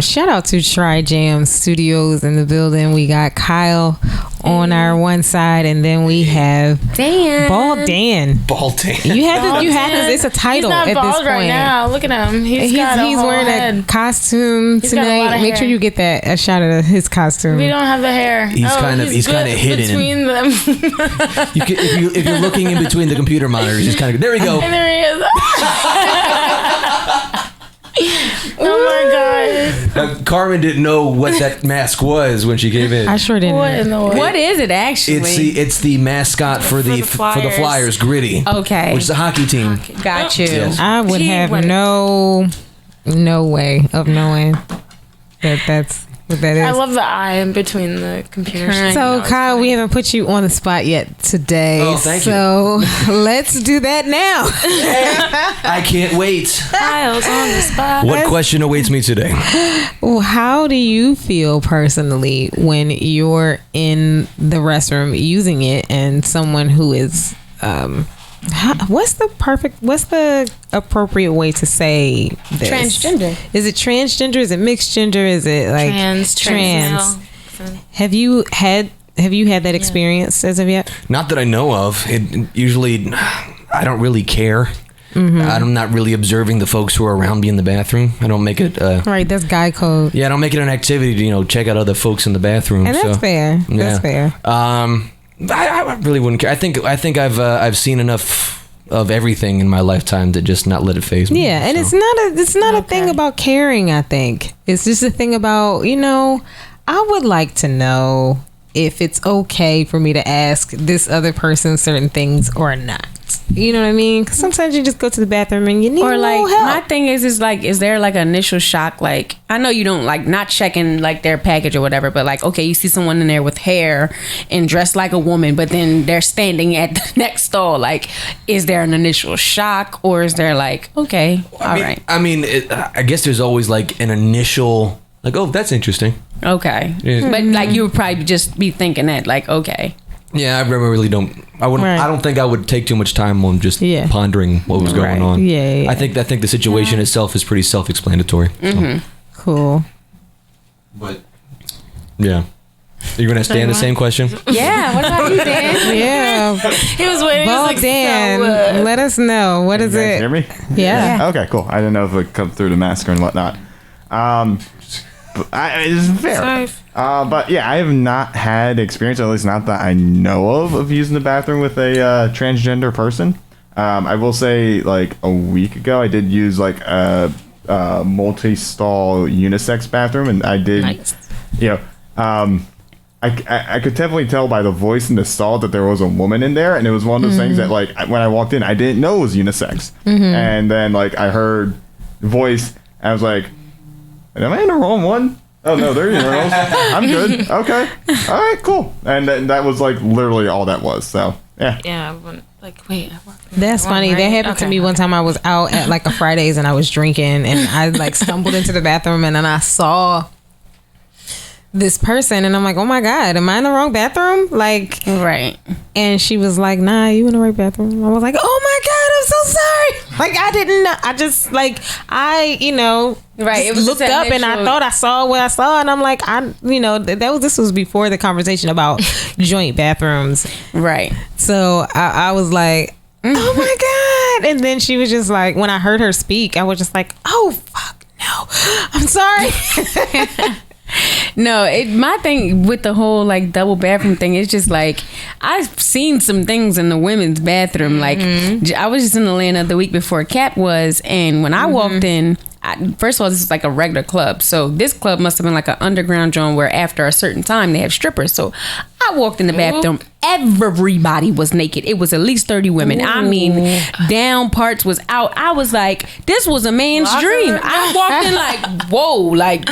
Shout out to Tri Jam Studios in the building. We got Kyle on our one side, and then we have Dan. Bald Dan. Bald Dan. You had to. It's a title He's not at bald this point. right now. Look at him. He's got wearing head. a costume He's got a lot tonight. of Make sure hair. you get a shot of his costume. We don't have the hair. He's kind of good hidden. between them. If you're looking in between the computer monitors, just kind of there we go. And there he is. Oh my god. Carmen didn't know what that mask was when she came in. I sure didn't. What in the world? What is it actually? It's the mascot for the Flyers. Flyers, Gritty. Okay. Which is a hockey team. Got you. Yes. I would Gee, have what- no way of knowing that's what that is. I love the eye in between the computers. Right. So, It's Kyle, funny. we haven't put you on the spot yet today. Oh, thank you. So, let's do that now. I can't wait. Kyle's on the spot. What question awaits me today? Well, how do you feel personally when you're in the restroom using it and someone who is, what's the appropriate way to say this? Transgender. Is it transgender? Is it mixed gender? Is it like trans? Have you had that experience as of yet? Not that I know of. It usually, I don't really care. Mm-hmm. I'm not really observing the folks who are around me in the bathroom. I don't make it. Right, that's guy code. Yeah, I don't make it an activity to check out other folks in the bathroom. And that's fair. That's fair. I really wouldn't care. I think I've seen enough of everything in my lifetime to just not let it faze me. Yeah, and so. it's not a thing about caring, I think. It's just a thing about, I would like to know if it's okay for me to ask this other person certain things or not. You know what I mean? Because sometimes you just go to the bathroom and you need Or a like little help. my thing is like, is there like an initial shock? Like, I know you don't like not checking like their package or whatever, but like, okay, you see someone in there with hair and dressed like a woman, but then they're standing at the next stall. Like, is there an initial shock, or is there like, okay, all right, I guess there's always like an initial like, oh, that's interesting. okay, Yeah. but like you would probably just be thinking that like, okay, Yeah, I really don't. I wouldn't. Right. I don't think I would take too much time on just pondering what was going Right. on. Yeah. I think the situation itself is pretty self-explanatory. So. Cool. But yeah, you're gonna stay in the same question. yeah. What about you, Dan? Yeah. He was waiting. Well, He was like, Dan, so, let us know. What is You guys it? hear me? Yeah. Okay, cool. I didn't know if it come through the mask and whatnot. It's fair. Sorry. But yeah, I have not had experience, at least not that I know of using the bathroom with a transgender person. I will say, like a week ago, I did use like a multi-stall unisex bathroom, and I did, I could definitely tell by the voice in the stall that there was a woman in there, and it was one of those things that like when I walked in, I didn't know it was unisex, and then like I heard the voice, and I was like, am I in the wrong one? Oh no, there's girls. I'm good. Okay, all right, cool. And that was like literally all that was. So yeah. Yeah. Like, wait. That's funny. Right? That happened to Okay. me one time. I was out at like a Fridays and I was drinking and I like stumbled into the bathroom and then I saw this person and I'm like, oh my God, am I in the wrong bathroom? Like, Right. and she was like, nah, you in the right bathroom. I was like, oh my God, I'm so sorry. Like, I didn't know. I just like, Right, just it was looked just up and I initial- thought I saw what I saw. And I'm like, this was before the conversation about joint bathrooms. Right. So I was like, oh my God. And then she was just like, when I heard her speak, I was just like, oh, fuck, no. I'm sorry. No, my thing with the whole like double bathroom thing is just like I've seen some things in the women's bathroom. Like I was just in Atlanta the week before Kat was, and when I walked in, first of all, this is like a regular club, so this club must have been like an underground joint where after a certain time they have strippers. So I walked in the bathroom, everybody was naked. It was at least 30 women. I mean, down parts was out. I was like, this was a man's dream. I walked in like, whoa, like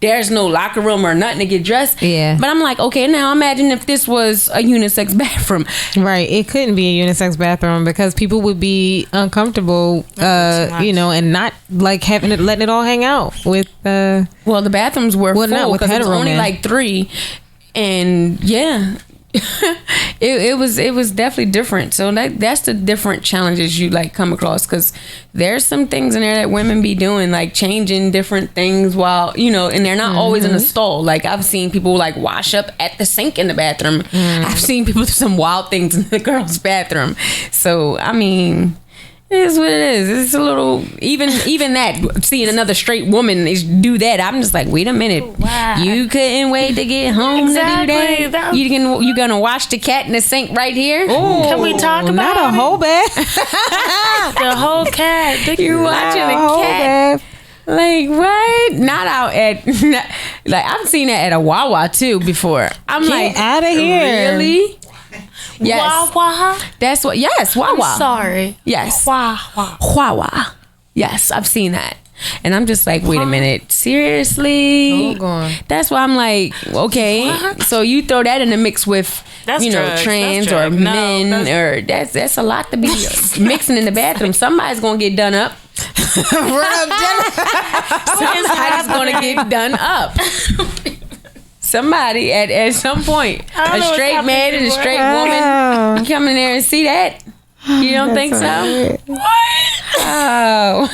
there's no locker room or nothing to get dressed. Yeah. But I'm like, okay, now imagine if this was a unisex bathroom. Right. It couldn't be a unisex bathroom because people would be uncomfortable, and not like letting it all hang out with. Well, the bathrooms were Well, not full with because it was hetero only men. like 3. And yeah, it was definitely different. So that's the different challenges you like come across, because there's some things in there that women be doing, like changing different things while, you know, and they're not always in the stall. Like I've seen people like wash up at the sink in the bathroom. I've seen people do some wild things in the girls' bathroom. So I mean, it is what it is. It's a little, even that, seeing another straight woman do that, I'm just like, wait a minute. Wow. You couldn't wait to get home Exactly. to do that? You gonna wash the cat in the sink right here? Can we talk about not a it? whole bath? The whole cat? You watching Not the a whole cat? bath. Like what? Not out at like I've seen that at a Wawa too before. I'm Get like, outta here. Really? Yes. Wawa? That's what. Yes, Wawa. I'm sorry. Yes. Wawa. Wawa. Yes, I've seen that. And I'm just like, wait a minute, seriously? Hold on. That's why I'm like, okay, so you throw that in the mix with, That's you know, drugs. trans That's or drugs. No, men, or that's a lot to be mixing in the bathroom. Somebody's gonna get done up. Somebody's gonna get done up. Somebody at some point, I don't a know what's straight happening man and a anymore. straight woman, you come in there and see that? You don't think so? Oh.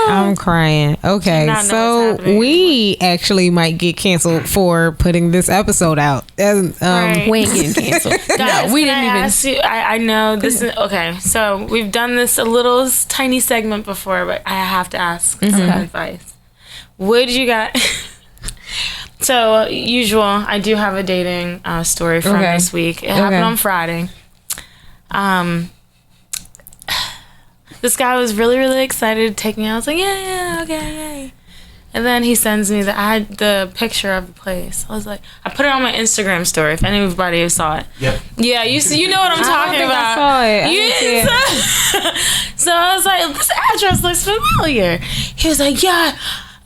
I'm crying. Okay, not know so what's happening we actually might get canceled for putting this episode out. Right. We ain't getting canceled. Guys, No, we can didn't I even. ask you, I know this is okay. So we've done this a little tiny segment before, but I have to ask some advice. Would you guys? So usual, I do have a dating story from Okay. this week. It happened Okay. on Friday. This guy was really, really excited to take me out. I was like, yeah, okay, yay. And then he sends me the picture of the place. I was like, I put it on my Instagram story if anybody saw it. Yep. Yeah, you know what I'm talking think I about. saw it. I You didn't see didn't so I was like, this address looks familiar. He was like, yeah,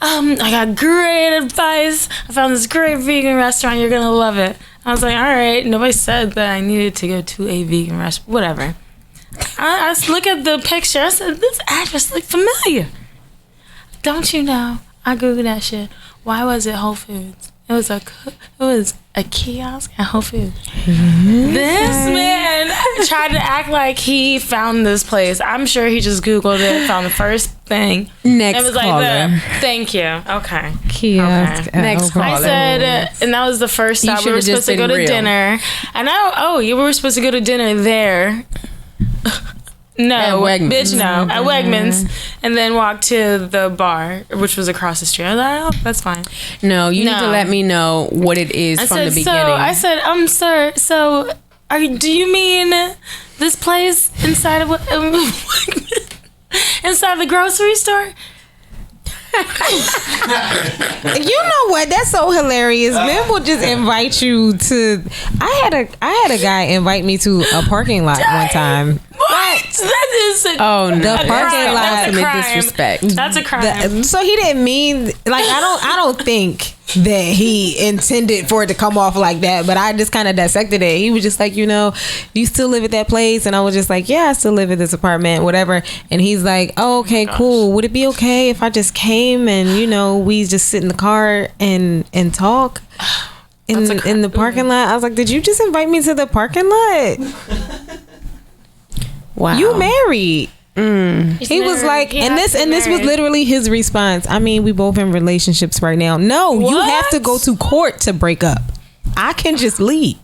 I got great advice. I found this great vegan restaurant. You're gonna love it. I was like, all right. Nobody said that I needed to go to a vegan restaurant. Whatever. I look at the picture. I said, this address looks familiar. Don't you know? I googled that shit. Why was it Whole Foods? It was a kiosk at Whole Foods. This man tried to act like he found this place. I'm sure he just googled it, found the first thing. Next It was like caller. that. Thank you. Okay. Kiosk. Okay. Next Okay. I caller. said, and that was the first You stop. We were should've just supposed to go been to real. dinner. And we were supposed to go to dinner there. No, At Wegmans. bitch, no. At Wegmans. And then walk to the bar, which was across the street. I was like, oh, that's fine. No, you need to No. let me know what it is from the beginning. Sir, so do you mean this place inside of inside the grocery store? You know what? That's so hilarious. Men will just invite you to. I had a guy invite me to a parking lot one time. What? That is oh no, The a parking crime. lot. That's a Ultimate crime. disrespect. That's a crime. So he didn't mean like I don't think that he intended for it to come off like that, but I just kind of dissected it. He was just like, you know, you still live at that place, and I was just like, yeah, I still live at this apartment, whatever. And he's like, oh, okay, cool. Would it be okay if I just came and you know we just sit in the car and talk in the parking lot? I was like, did you just invite me to the parking lot? Wow. You married. He's He was married. like, He and has this to be was married. literally his response. I mean, we both in relationships right now. No, you have to go to court to break up. I can just leave.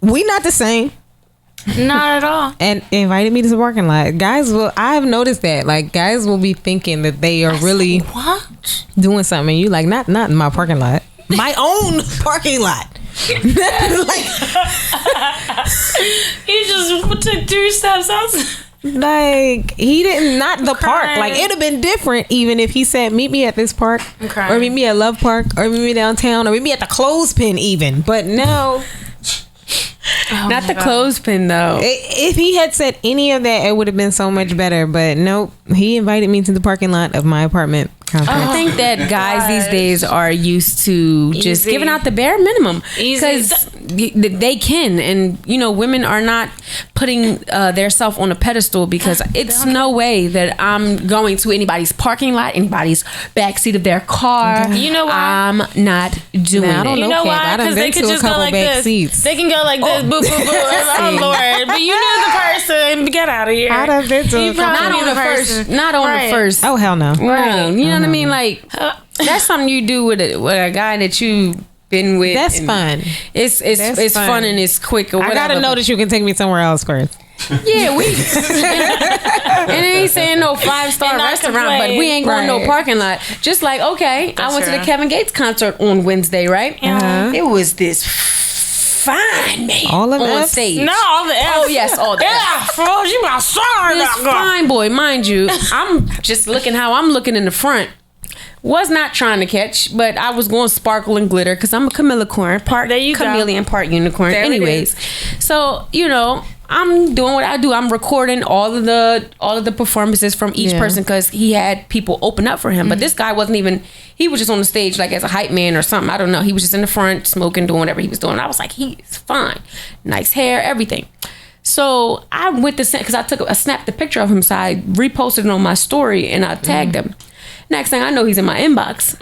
We not the same. Not at all. And invited me to the parking lot. Guys will. I have noticed that. Like guys will be thinking that they are really What? doing something. And you like not in my parking lot, my own parking lot. Like He just took 3 steps out. Like he didn't, not the park. crying. Like it'd have been different even if he said meet me at this park, I'm crying. or meet me at Love Park, or meet me downtown, or meet me at the clothespin even. But no, Not the clothespin though. if he had said any of that, it would have been so much better. But nope, he invited me to the parking lot of my apartment I think that guys these days are used to just Easy. giving out the bare minimum Easy. because they can, and women are not putting their self on a pedestal because it's no way that I'm going to anybody's parking lot, anybody's backseat of their car. You know why? I'm not doing Nah, I don't it. You know, know Kev. why? I done Because they been could to a just go couple like back this. seats. They can go like this. Boo, boo, boo. Oh Lord! But you knew the person. Get out of here. I done been to a You couple- probably Not knew on the person. first. Not on Right. the first. Oh hell no. round. You know what I mean? Like that's something you do with a guy that you been with. That's and fun. It's That's fun fun. and it's quick or I whatever. gotta know that you can take me somewhere else first. Yeah, we. And it ain't saying no 5-star And not restaurant, complain. but we ain't going no Right. parking lot. Just like okay, I That's went to the true. Kevin Gates concert on Wednesday, right? Uh-huh. It was this fine man All of on us? stage. No, all the F's. Oh yes, all that. Yeah, bro, you my sorry This about God. fine boy, mind you, I'm just looking how I'm looking in the front. Was not trying to catch, but I was going sparkle and glitter because I'm a chameleon, part There you go. chameleon, part unicorn. There it Anyways, is. so I'm doing what I do. I'm recording all of the performances from each Yeah. person because he had people open up for him. But this guy wasn't even. He was just on the stage like as a hype man or something. I don't know. He was just in the front smoking, doing whatever he was doing. I was like, he's fine, nice hair, everything. So I went to because I snapped a picture of him, so I reposted it on my story and I tagged him. Next thing I know, he's in my inbox.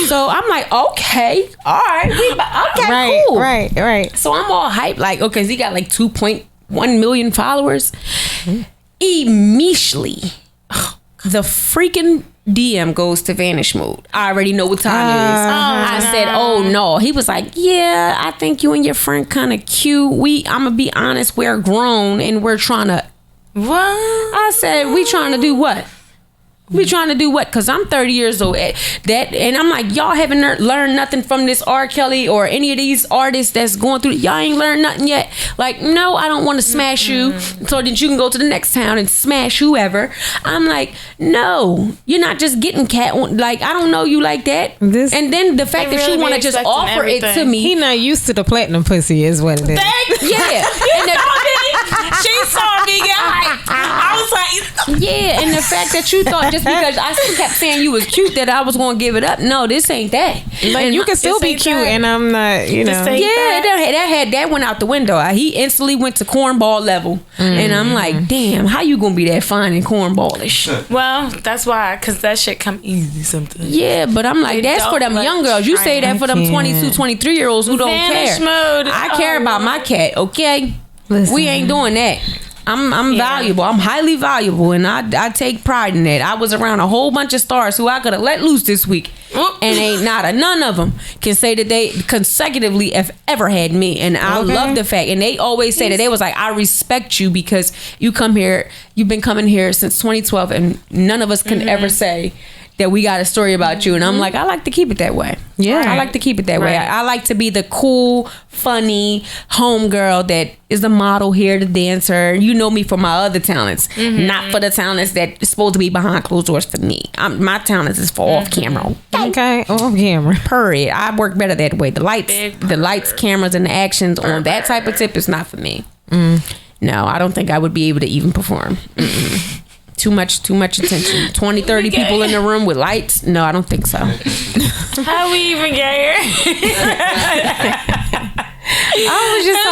So I'm like, okay, all right, okay, Right, cool. right. So I'm all hyped, like, okay, he got like 2.1 million followers. Immediately, the freaking DM goes to vanish mode. I already know what time it is. I said, oh no. He was like, yeah, I think you and your friend kind of cute. I'm gonna be honest, we're grown and we're trying to. What? I said, we trying to do what? We trying to do what? Because I'm 30 years old. And I'm like, y'all haven't learned nothing from this R. Kelly or any of these artists that's going through. Y'all ain't learned nothing yet. Like, no, I don't want to smash you so that you can go to the next town and smash whoever. I'm like, no, you're not just getting cat. Like, I don't know you like that. This- and then the fact They that really you want to be just expecting offer it to everything. me. He not used to the platinum pussy, is what it is. Yeah. And She saw me get hyped. I was like, Yeah, and the fact that you thought just because I still kept saying you was cute that I was gonna give it up. No, this ain't that. Like And you can still this be ain't cute, that. and I'm not. You know. ain't Yeah, that went out the window. He instantly went to cornball level, and I'm like, damn, how you gonna be that fine and cornballish? well, that's why, because that shit come easy sometimes. Yeah, but I'm like, They that's for don't them like young girls. You say that for them can't. 22, 23-year-olds who don't Vanish care. mode. I care about my cat, okay? Listen. We ain't doing that. I'm valuable. I'm highly valuable, and I take pride in that. I was around a whole bunch of stars who I could have let loose this week, and ain't none of them can say that they consecutively have ever had me. And I love the fact, and they always say that they was like, I respect you because you come here, you've been coming here since 2012, and none of us can ever say that we got a story about you. And I'm like, I like to keep it that way. Yeah. I like to keep it that way. Right. I like to be the cool, funny homegirl that is the model here, the dancer. You know me for my other talents, not for the talents that is supposed to be behind closed doors for me. My talents is for off camera. Okay, off camera. Period. I work better that way. The Big lights, cameras, and the actions on that type of tip is not for me. No, I don't think I would be able to even perform. Too much attention. 20, 30 people in the room with lights. No, I don't think so. How we even get here? I was just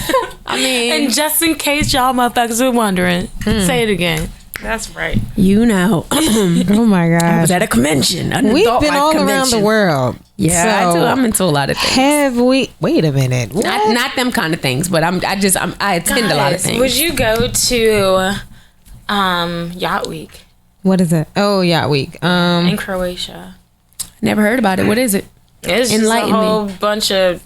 talking about, I mean, And just in case y'all motherfuckers were wondering, say it again. That's right. you know, Oh my I gosh. was at a convention. We've been all around the world. Yeah, I So, do. I'm into a lot of things. Have we? Wait a minute. What? Not them kind of things, but I attend a lot of Guys, things. Would you go to Yacht Week What is it? Oh, Yacht Week. in Croatia? Never heard about it. What is it? It's just Enlighten a me. whole bunch of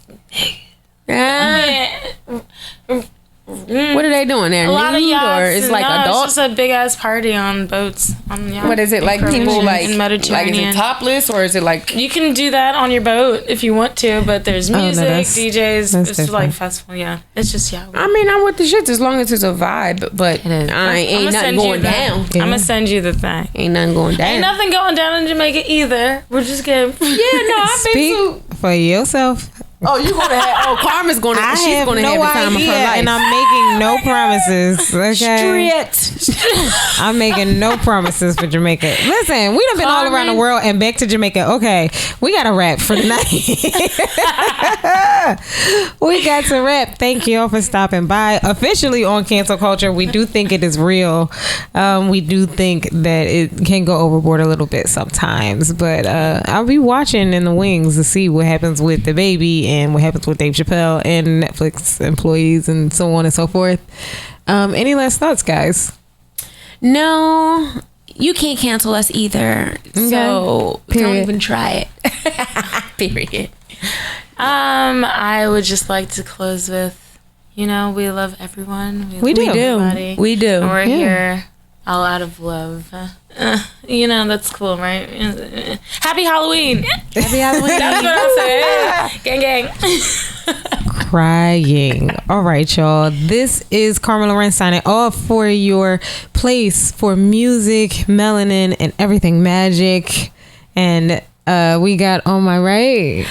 What are they doing there? a lot of Nude, yachts. or it's like no, adult? It's just a big ass party on boats. On yachts What is it in like? Croatia, People like in is it Mediterranean. topless or is it like? You can do that on your boat if you want to, but there's no, music, that's- DJs. that's It's like different. festival. Yeah, it's just Yacht Week. I mean, I'm with the shits as long as it's a vibe, but It is. ain't nothing going down. I'm gonna send you the thing. Ain't nothing going down. Ain't nothing going down in Jamaica either. We're just getting. Yeah, no, I've been Speak to. for yourself. Oh, you gonna have? Oh, Karma's gonna. I She's have gonna no have the time idea, of her life. and I'm making no promises. Okay, Straight. I'm making no promises for Jamaica. Listen, we done been all around the world and back to Jamaica. Okay, we got to wrap for the night. We got to wrap. Thank you all for stopping by. Officially on Cancel Culture, we do think it is real. We do think that it can go overboard a little bit sometimes, but I'll be watching in the wings to see what happens with the baby and what happens with Dave Chappelle and Netflix employees and so on and so forth. Any last thoughts, guys? No, you can't cancel us either. So don't Period. even try it. Period. I would just like to close with, we love everyone. We do. Everybody. We do. And we're Yeah. here all out of love. That's cool, right? Happy Halloween. Happy Halloween. That's what I'll say. Gang, gang. Crying. All right, y'all. This is Karma Lorenz signing off for your place for music, melanin, and everything magic. And we got on my right.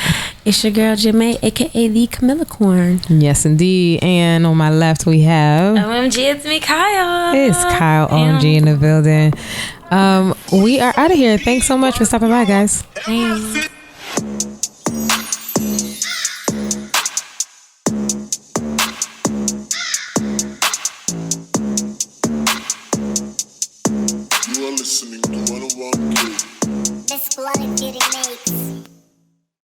It's your girl Jamae, aka the Camilla Corn. Yes, indeed. And on my left, we have. OMG, it's me, Kyle. It's Kyle OMG in the building. We are out of here. Thanks so much for stopping by, guys. Thanks. You are listening to 101 K. This blood is getting makes.